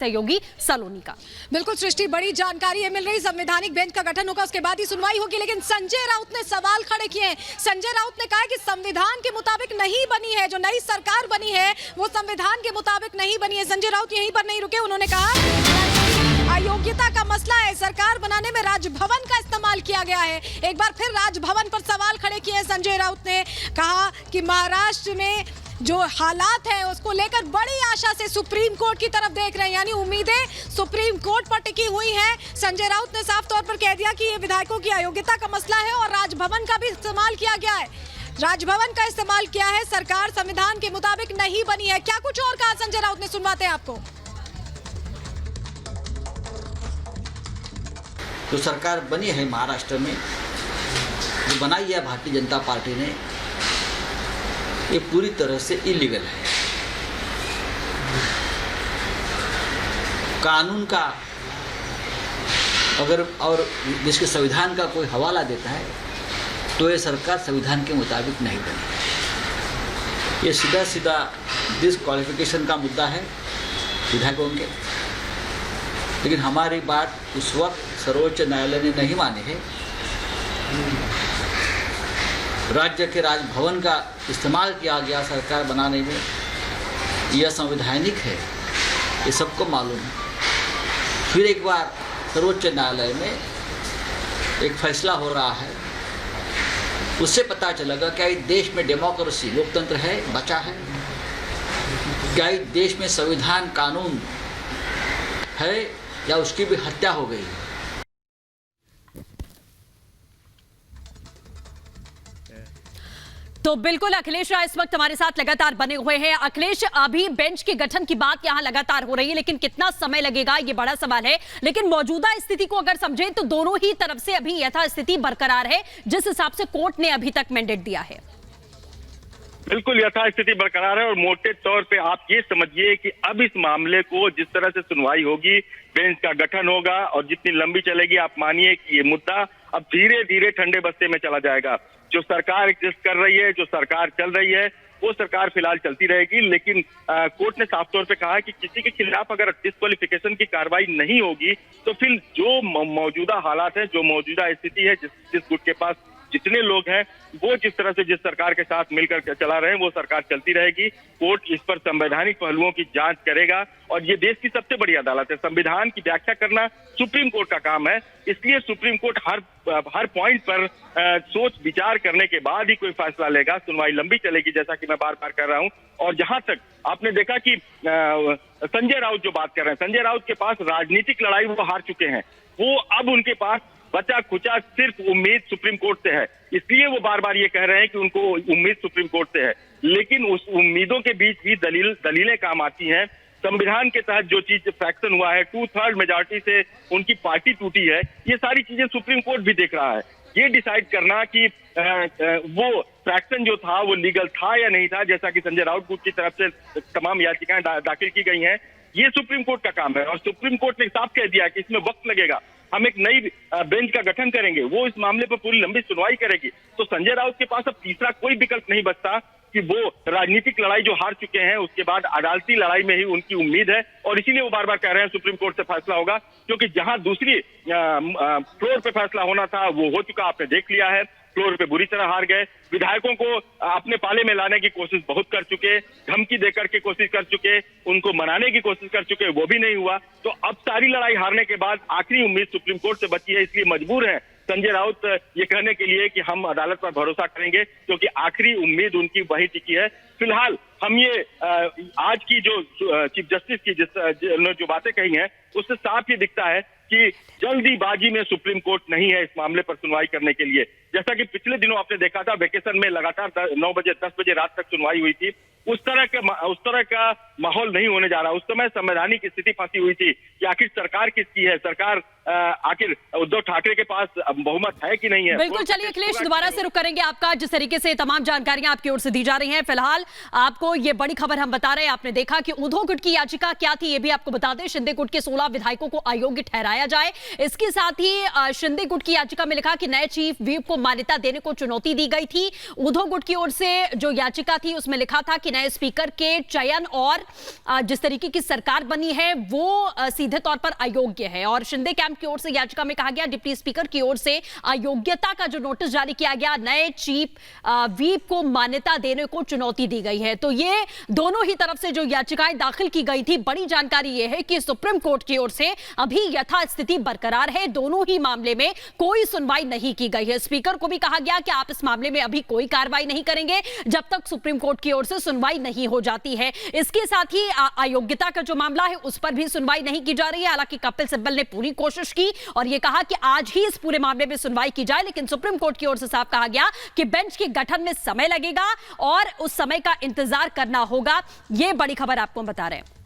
सहयोगी सलोनी का। बिल्कुल सृष्टि, बड़ी जानकारी है मिल रही। संवैधानिक बेंच का गठन होगा, उसके बाद ही सुनवाई होगी, लेकिन संजय राउत ने सवाल खड़े किए हैं। संजय राउत ने कहा कि संविधान के मुताबिक नहीं बनी है, जो नई सरकार बनी है वो संविधान के मुताबिक नहीं बनी है। संजय राउत यहीं पर नहीं रुके, उन्होंने कहा अयोग्यता का मसला है, सरकार बनाने में राजभवन का इस्तेमाल किया गया है। एक बार फिर राजभवन पर सवाल खड़े किए संजय राउत ने। कहा कि महाराष्ट्र में जो हालात है उसको लेकर बड़ी आशा से सुप्रीम कोर्ट की तरफ देख रहे हैं, यानी उम्मीदें सुप्रीम कोर्ट पर टिकी हुई हैं। संजय राउत ने साफ तौर पर कह दिया कि ये विधायकों की अयोग्यता का मसला है और राजभवन का भी इस्तेमाल किया गया है। राजभवन का इस्तेमाल किया है, सरकार संविधान के मुताबिक नहीं बनी है। क्या कुछ और कहा संजय राउत ने, सुनवाते हैं आपको। जो सरकार बनी है महाराष्ट्र में, जो बनाई है भारतीय जनता पार्टी ने, ये पूरी तरह से इलीगल है। कानून का अगर और देश के संविधान का कोई हवाला देता है तो ये सरकार संविधान के मुताबिक नहीं बनी। ये सीधा सीधा डिसक्वालिफिकेशन का मुद्दा है विधायकों के। लेकिन हमारी बात उस वक्त सर्वोच्च न्यायालय ने नहीं मानी है। राज्य के राजभवन का इस्तेमाल किया गया सरकार बनाने में, यह संवैधानिक है, ये सबको मालूम है। फिर एक बार सर्वोच्च न्यायालय में एक फैसला हो रहा है, उससे पता चलेगा क्या इस देश में डेमोक्रेसी, लोकतंत्र है, बचा है, क्या इस देश में संविधान कानून है या उसकी भी हत्या हो गई। तो बिल्कुल अखिलेश राय इस वक्त हमारे साथ लगातार बने हुए हैं। अखिलेश, अभी बेंच के गठन की बात यहां लगातार हो रही है, लेकिन कितना समय लगेगा ये बड़ा सवाल है। लेकिन मौजूदा स्थिति को अगर समझें तो दोनों ही तरफ से अभी यथास्थिति बरकरार है, जिस हिसाब से कोर्ट ने अभी तक मैंडेट दिया है। बिल्कुल यथास्थिति बरकरार है और मोटे तौर पे आप ये समझिए कि अब इस मामले को जिस तरह से सुनवाई होगी, बेंच का गठन होगा और जितनी लंबी चलेगी, आप मानिए कि ये मुद्दा अब धीरे धीरे ठंडे बस्ते में चला जाएगा। जो सरकार एग्जिस्ट कर रही है, जो सरकार चल रही है, वो सरकार फिलहाल चलती रहेगी। लेकिन कोर्ट ने साफ तौर पे कहा कि किसी के खिलाफ अगर डिस्क्वालिफिकेशन की कार्रवाई नहीं होगी तो फिर जो मौजूदा हालात है, जो मौजूदा स्थिति है, जिस गुट के पास जितने लोग हैं, वो जिस तरह से जिस सरकार के साथ मिलकर चला रहे हैं, वो सरकार चलती रहेगी। कोर्ट इस पर संवैधानिक पहलुओं की जांच करेगा और ये देश की सबसे बड़ी अदालत है। संविधान की व्याख्या करना सुप्रीम कोर्ट का काम है, इसलिए सुप्रीम कोर्ट हर पॉइंट पर सोच विचार करने के बाद ही कोई फैसला लेगा। सुनवाई लंबी चलेगी, जैसा कि मैं बार बार कर रहा हूं। और जहां तक आपने देखा कि संजय राउत जो बात कर रहे हैं, संजय राउत के पास राजनीतिक लड़ाई वो हार चुके हैं, वो अब उनके पास बचा खुचा सिर्फ उम्मीद सुप्रीम कोर्ट से है। इसलिए वो बार बार ये कह रहे हैं कि उनको उम्मीद सुप्रीम कोर्ट से है। लेकिन उस उम्मीदों के बीच भी दलीलें काम आती हैं। संविधान के तहत जो चीज फ्रैक्शन हुआ है, 2/3 मेजॉरिटी से उनकी पार्टी टूटी है, ये सारी चीजें सुप्रीम कोर्ट भी देख रहा है। ये डिसाइड करना कि वो फ्रैक्शन जो था वो लीगल था या नहीं था, जैसा कि संजय राउत गुट की तरफ से तमाम याचिकाएं दाखिल की गई हैं, ये सुप्रीम कोर्ट का काम है। और सुप्रीम कोर्ट ने साफ कह दिया कि इसमें वक्त लगेगा, हम एक नई बेंच का गठन करेंगे, वो इस मामले पर पूरी लंबी सुनवाई करेगी। तो संजय राउत के पास अब तीसरा कोई विकल्प नहीं बचता कि वो राजनीतिक लड़ाई जो हार चुके हैं, उसके बाद अदालती लड़ाई में ही उनकी उम्मीद है। और इसीलिए वो बार बार कह रहे हैं सुप्रीम कोर्ट से फैसला होगा, क्योंकि जहां दूसरी फ्लोर पे फैसला होना था वो हो चुका, आपने देख लिया है। फ्लोर पे बुरी तरह हार गए, विधायकों को अपने पाले में लाने की कोशिश बहुत कर चुके, धमकी देकर के कोशिश कर चुके, उनको मनाने की कोशिश कर चुके, वो भी नहीं हुआ। तो अब सारी लड़ाई हारने के बाद आखिरी उम्मीद सुप्रीम कोर्ट से बची है, इसलिए मजबूर है संजय राउत ये कहने के लिए कि हम अदालत पर भरोसा करेंगे, क्योंकि आखिरी उम्मीद उनकी वही टिकी है। फिलहाल हम ये आज की जो चीफ जस्टिस की जो बातें कही हैं, उससे साफ ये दिखता है कि जल्दीबाजी में सुप्रीम कोर्ट नहीं है इस मामले पर सुनवाई करने के लिए। जैसा कि पिछले दिनों आपने देखा था, वेकेशन में लगातार 9 बजे 10 बजे रात तक सुनवाई हुई थी, उस तरह का माहौल नहीं होने जा रहा। उस समय संवैधानिक स्थिति फंसी हुई थी कि आखिर सरकार किसकी है, सरकार आखिर उद्धव ठाकरे के पास बहुमत है कि नहीं है। बिल्कुल, चलिए अखिलेश, दोबारा से रुख करेंगे आपका। जिस तरीके से तमाम जानकारियां आपकी ओर से दी जा रही हैं, फिलहाल आपको ये बड़ी खबर हम बता रहे हैं। आपने देखा कि उद्धव गुट की याचिका क्या थी, ये भी आपको बता दें। शिंदे गुट के 16 विधायकों को अयोग्य ठहराया लाया जाए। इसके साथ ही शिंदे गुट की याचिका में लिखा कि नए चीफ व्हिप को मान्यता देने को चुनौती दी गई थी। उद्धव गुट की ओर से जो याचिका थी उसमें लिखा था कि नए स्पीकर के चयन और जिस तरीके की सरकार बनी है वो सीधे तौर पर अयोग्य है। और शिंदे कैंप की ओर से याचिका में कहा गया डिप्टी स्पीकर की ओर से अयोग्यता का जो नोटिस जारी किया गया, नए चीफ व्हिप को मान्यता देने को चुनौती दी गई है। तो ये दोनों ही तरफ से जो याचिकाएं दाखिल की गई थी, बड़ी जानकारी यह है कि सुप्रीम कोर्ट की ओर से अभी यथास्थिति बरकरार है। दोनों ही मामले में कोई सुनवाई नहीं की गई है। स्पीकर को भी कहा गया कि आप इस मामले में अभी कोई कार्रवाई नहीं करेंगे जब तक सुप्रीम कोर्ट की ओर से सुनवाई नहीं हो जाती है। इसके साथ ही अयोग्यता का जो मामला है उस पर भी सुनवाई नहीं की जा रही है। हालांकि कपिल सिब्बल ने पूरी कोशिश की और यह कहा कि आज ही इस पूरे मामले में सुनवाई की जाए, लेकिन सुप्रीम कोर्ट की ओर से साफ कहा गया कि बेंच के गठन में समय लगेगा और उस समय का इंतजार करना होगा। यह बड़ी खबर आपको बता रहे हैं।